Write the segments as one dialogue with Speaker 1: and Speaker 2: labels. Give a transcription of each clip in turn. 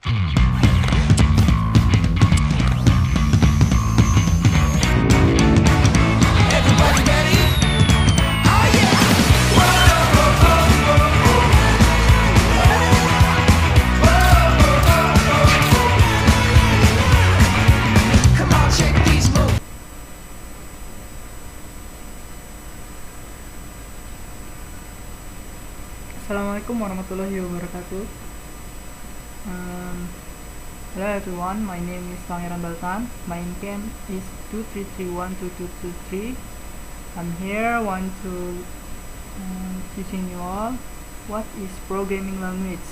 Speaker 1: Assalamualaikum warahmatullahi wabarakatuh. Hello everyone, my name is Pangeran Baltan. My NCAM is 2331223. I'm here want to teaching you all what is programming language,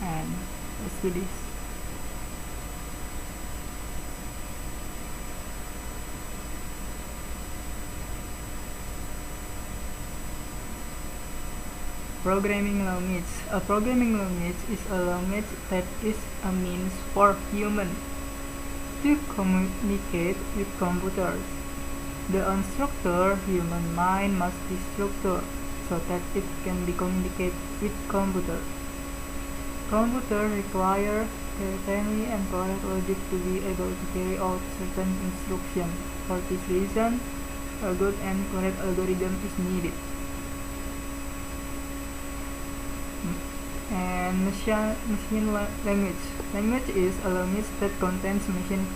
Speaker 1: and let's do this. Programming language. A programming language is a language that is a means for humans to communicate with computers. The unstructured human mind must be structured so that it can be communicate with computers. Computers require certainty and correct logic to be able to carry out certain instructions. For this reason, a good and correct algorithm is needed. And machine language. Language is a language that contains machine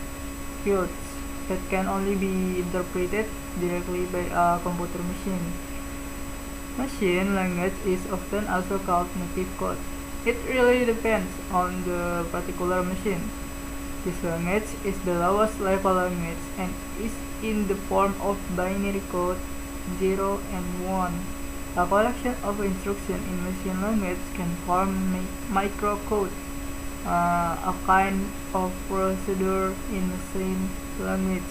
Speaker 1: codes that can only be interpreted directly by a computer machine. Machine language is often also called native code. It really depends on the particular machine. This language is the lowest level language and is in the form of binary code 0 and 1. A collection of instructions in machine language can form microcode, a kind of procedure in machine language.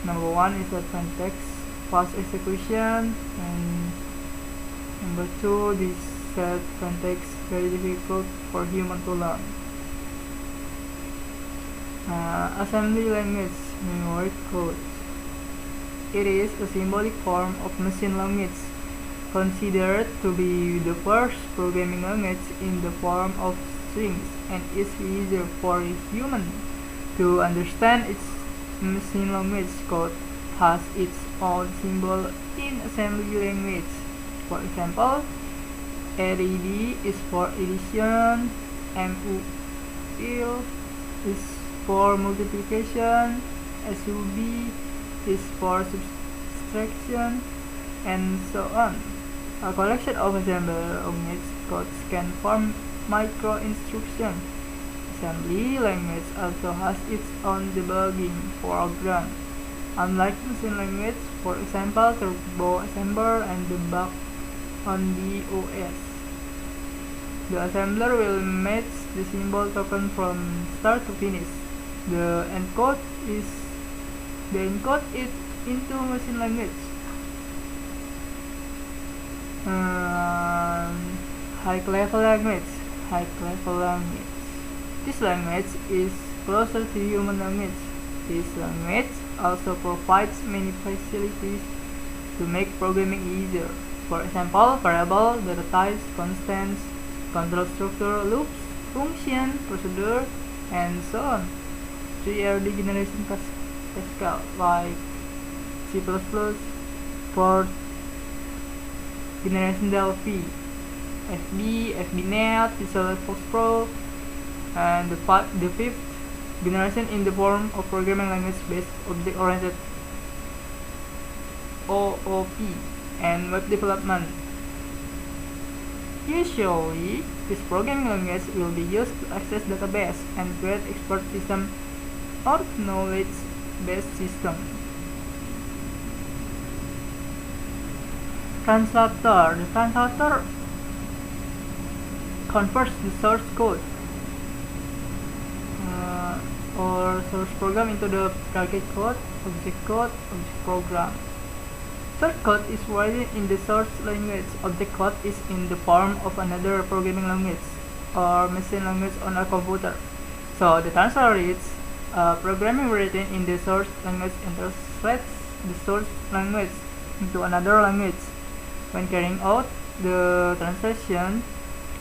Speaker 1: Number 1 is a plain text, fast execution, and number 2, this set plain text very difficult for human to learn. Assembly language, memory code. It is a symbolic form of machine language, considered to be the first programming language in the form of strings, and is easier for a human to understand. Its machine language code has its own symbol in assembly language. For example, ADD is for addition, MUL is for multiplication, SUB is for subtraction, and so on. A collection of assembly language codes can form micro-instructions. Assembly language also has its own debugging program. Unlike machine language, for example, Turbo Assembler and debug on the OS. The assembler will match the symbol token from start to finish. The encode it into machine language. High level language. This language is closer to human language. This language also provides many facilities to make programming easier. For example, variable, data types, constants, control structure, loops, function, procedure, and so on. 3RD generation Pascal, like C++, 4th generation Delphi, FB, FBNet, VisualFox Pro, and the fifth generation in the form of programming language based object-oriented OOP and web development. Usually, this programming language will be used to access database and create expert system or knowledge-based system. Translator. The translator converts the source code or source program into the target code, object program. Source code is written in the source language. Object code is in the form of another programming language or machine language on a computer. So the translator reads programming written in the source language and translates the source language into another language. When carrying out the translation,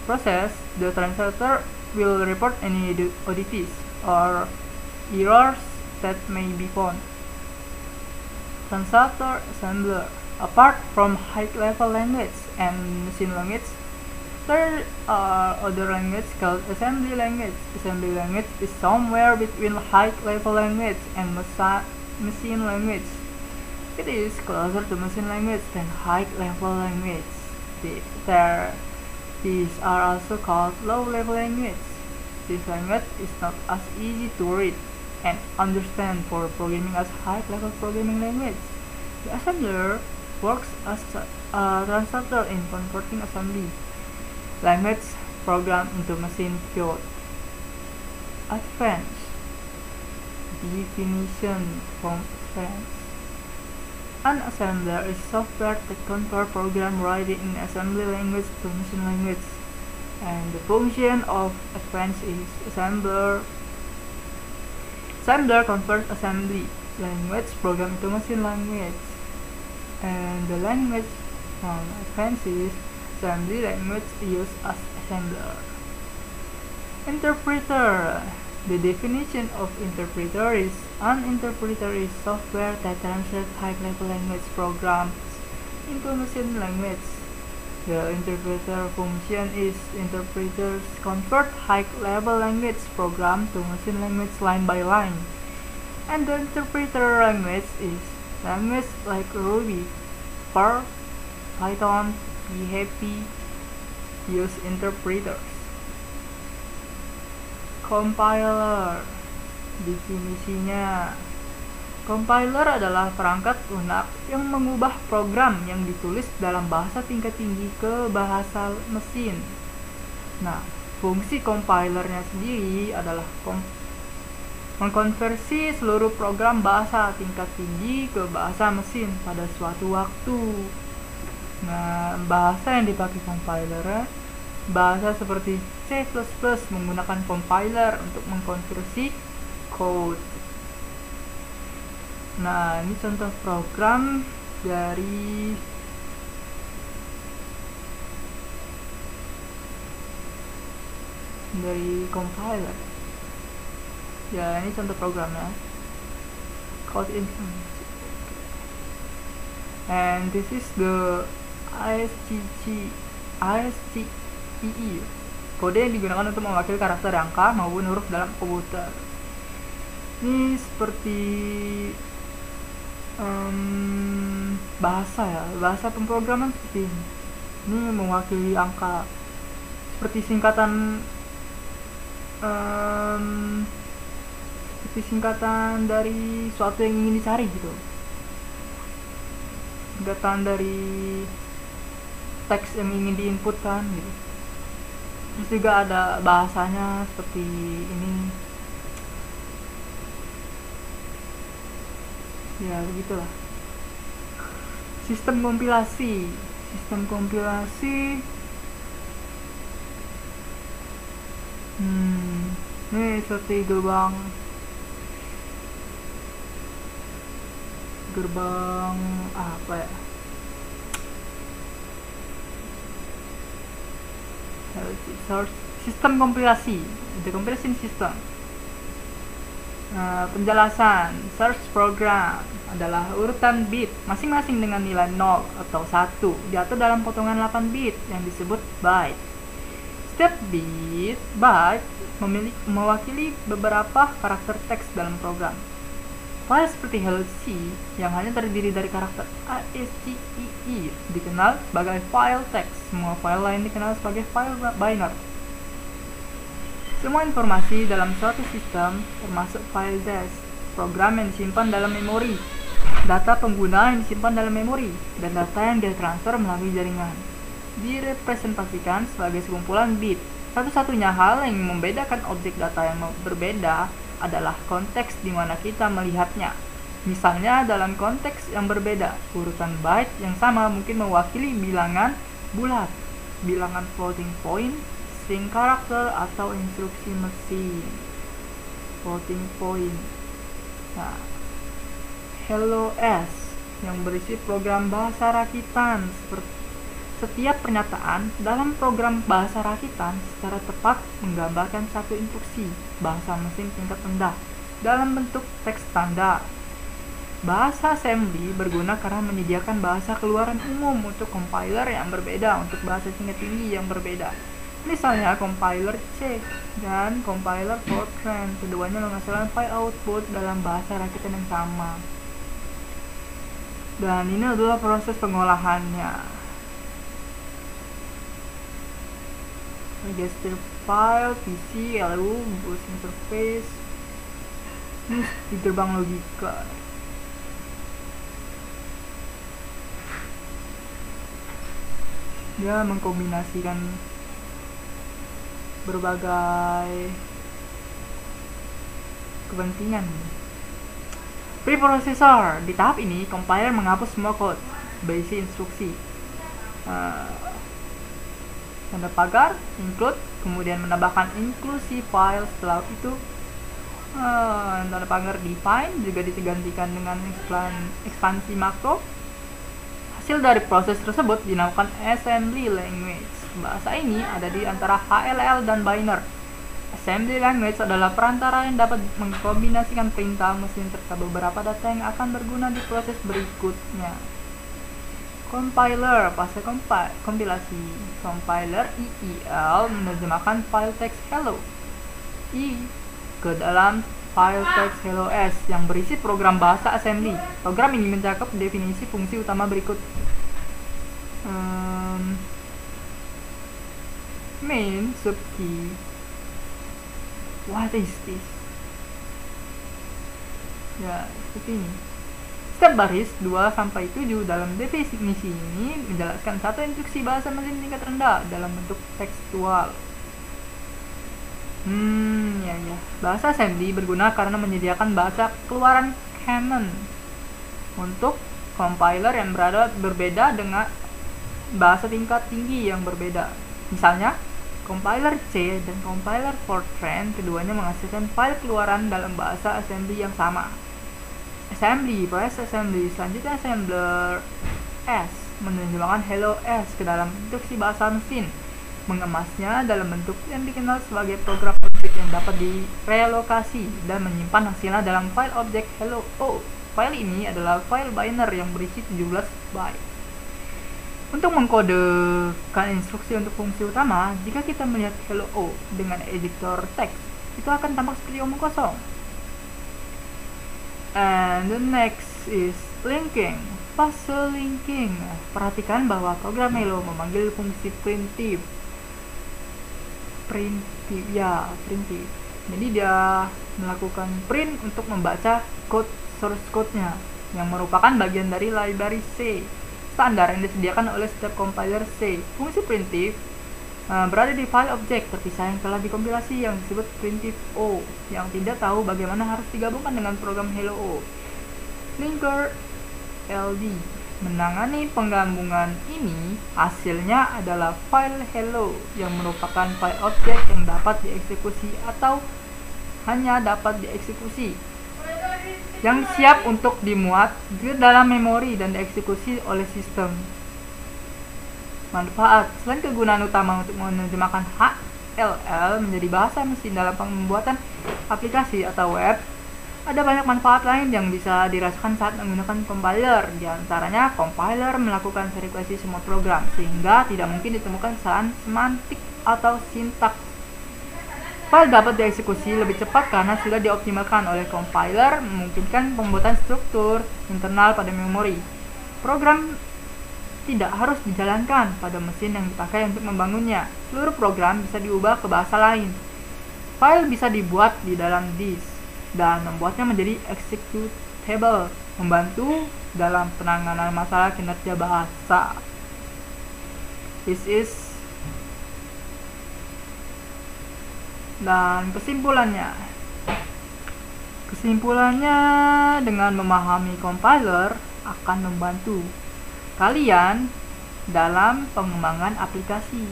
Speaker 1: process, the translator will report any oddities or errors that may be found. Translator assembler. Apart from high-level language and machine language, there are other languages called assembly language. Assembly language is somewhere between high-level language and machine language. It is closer to machine language than high-level language. These are also called low-level language. This language is not as easy to read and understand for programming as high-level programming language. The assembler works as a translator in converting assembly language program into machine code. Advanced definition from advanced. An assembler is software that converts program writing in assembly language to machine language, and the function of advanced is assembler converts assembly language program into machine language, and the language from advanced is assembly language used as assembler. Interpreter. The definition of interpreter is an interpreter is software that translates high-level language programs into machine language. The interpreter function is interpreters convert high-level language program to machine language line by line. And the interpreter language is language like Ruby, Perl, Python, PHP use interpreters. Compiler. Definisinya, compiler adalah perangkat lunak yang mengubah program yang ditulis dalam bahasa tingkat tinggi ke bahasa mesin. Nah, fungsi compilernya sendiri adalah mengkonversi seluruh program bahasa tingkat tinggi ke bahasa mesin pada suatu waktu. Nah, bahasa yang dipakai compiler, bahasa seperti C++ menggunakan compiler untuk mengkonversi code. Nah, ini contoh program dari compiler. Ya, ini contoh programnya. Code information. And this is the ISTQE. Kode yang digunakan untuk mewakili karakter angka maupun huruf dalam komputer. Ini seperti bahasa pemrograman seperti ini. Ini mewakili angka seperti singkatan dari suatu yang ingin dicari gitu. Singkatan dari teks yang ingin diinputkan gitu. Terus juga ada bahasanya seperti ini. Ya begitulah. Sistem kompilasi. Ini seperti gerbang apa ya? Sistem kompilasi, the compilation system. Penjelasan, search program adalah urutan bit masing-masing dengan nilai 0 atau 1 diatur dalam potongan 8 bit yang disebut byte. Setiap byte mewakili beberapa karakter teks dalam program. File seperti Hello C yang hanya terdiri dari karakter ASCII dikenal sebagai file teks. Semua file lain dikenal sebagai file binary. Semua informasi dalam suatu sistem, termasuk file dash, program yang disimpan dalam memori, data pengguna yang disimpan dalam memori, dan data yang ditransfer melalui jaringan, direpresentasikan sebagai sekumpulan bit. Satu-satunya hal yang membedakan objek data yang berbeda adalah konteks di mana kita melihatnya. Misalnya dalam konteks yang berbeda, urutan byte yang sama mungkin mewakili bilangan bulat, bilangan floating point, string karakter, atau instruksi mesin. Floating point. Nah, Hello S yang berisi program bahasa rakitan Setiap pernyataan dalam program bahasa rakitan secara tepat menggambarkan satu instruksi bahasa mesin tingkat rendah dalam bentuk teks standar. Bahasa assembly berguna karena menyediakan bahasa keluaran umum untuk compiler yang berbeda untuk bahasa tingkat tinggi yang berbeda. Misalnya compiler C dan compiler Fortran, keduanya menghasilkan file output dalam bahasa rakitan yang sama. Dan ini adalah proses pengolahannya. Register file, PC, LU, bus interface, ini di gerbang logika. Dia mengkombinasikan berbagai kepentingan. Preprocessor. Di tahap ini, compiler menghapus semua kode berisi instruksi. Tanda pagar, include, kemudian menambahkan inclusive file. Setelah itu, tanda pagar define juga digantikan dengan ekspansi makro. Hasil dari proses tersebut dinamakan assembly language. Bahasa ini ada di antara HLL dan Binary. Assembly language adalah perantara yang dapat mengkombinasikan perintah mesin serta beberapa data yang akan berguna di proses berikutnya. Compiler, fase kompilasi. Compiler EEL menerjemahkan file text hello ke dalam file text hello S yang berisi program bahasa assembly. Program ini mencakup definisi fungsi utama berikut. Main subkey. What is this? Ya, seperti ini. Setiap baris 2-7 dalam definisi ini menjelaskan satu instruksi bahasa mesin tingkat rendah dalam bentuk tekstual. Bahasa assembly berguna karena menyediakan bahasa keluaran common untuk compiler yang berbeda dengan bahasa tingkat tinggi yang berbeda. Misalnya, compiler C dan compiler Fortran keduanya menghasilkan file keluaran dalam bahasa assembly yang sama. Assembly, proses assembly. Selanjutnya assembler S menerjemahkan hello S ke dalam instruksi bahasa mesin, mengemasnya dalam bentuk yang dikenal sebagai program objek yang dapat direlokasi dan menyimpan hasilnya dalam file objek hello O. File ini adalah file binary yang berisi 17 byte. Untuk mengkodekan instruksi untuk fungsi utama, jika kita melihat hello O dengan editor teks, itu akan tampak seperti omong kosong. And the next is linking, fase linking. Perhatikan bahwa program hello memanggil fungsi printf. Jadi dia melakukan print untuk membaca source code-nya yang merupakan bagian dari library C standar yang disediakan oleh setiap compiler C. Fungsi printf berada di file objek terpisah yang telah dikompilasi yang disebut printf O, yang tidak tahu bagaimana harus digabungkan dengan program hello O. Linker LD menangani penggabungan ini. Hasilnya adalah file hello yang merupakan file objek yang dapat dieksekusi atau hanya dapat dieksekusi, yang siap untuk dimuat ke dalam memori dan dieksekusi oleh sistem. Manfaat. Selain kegunaan utama untuk menerjemahkan HLL menjadi bahasa mesin dalam pembuatan aplikasi atau web, ada banyak manfaat lain yang bisa dirasakan saat menggunakan compiler. Di antaranya, compiler melakukan verifikasi semua program, sehingga tidak mungkin ditemukan kesalahan semantik atau sintaks. File dapat dieksekusi lebih cepat karena sudah dioptimalkan oleh compiler, memungkinkan pembuatan struktur internal pada memori. Program tidak harus dijalankan pada mesin yang dipakai untuk membangunnya. Seluruh program bisa diubah ke bahasa lain. File bisa dibuat di dalam disk dan membuatnya menjadi executable, membantu dalam penanganan masalah kinerja bahasa. Dan kesimpulannya, dengan memahami compiler akan membantu kalian dalam pengembangan aplikasi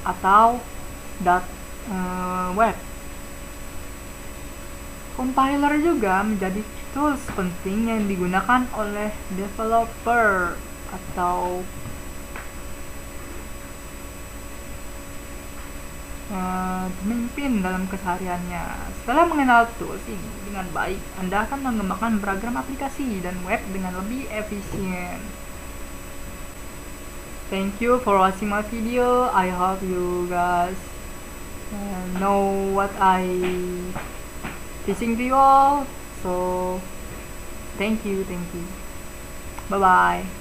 Speaker 1: atau web. Compiler juga menjadi tools penting yang digunakan oleh developer atau pemimpin dalam kesehariannya. Setelah mengenal tools ini dengan baik, Anda akan mengembangkan beragam aplikasi dan web dengan lebih efisien. Thank you for watching my video. I hope you guys know what I teaching to you all. So thank you. Bye bye.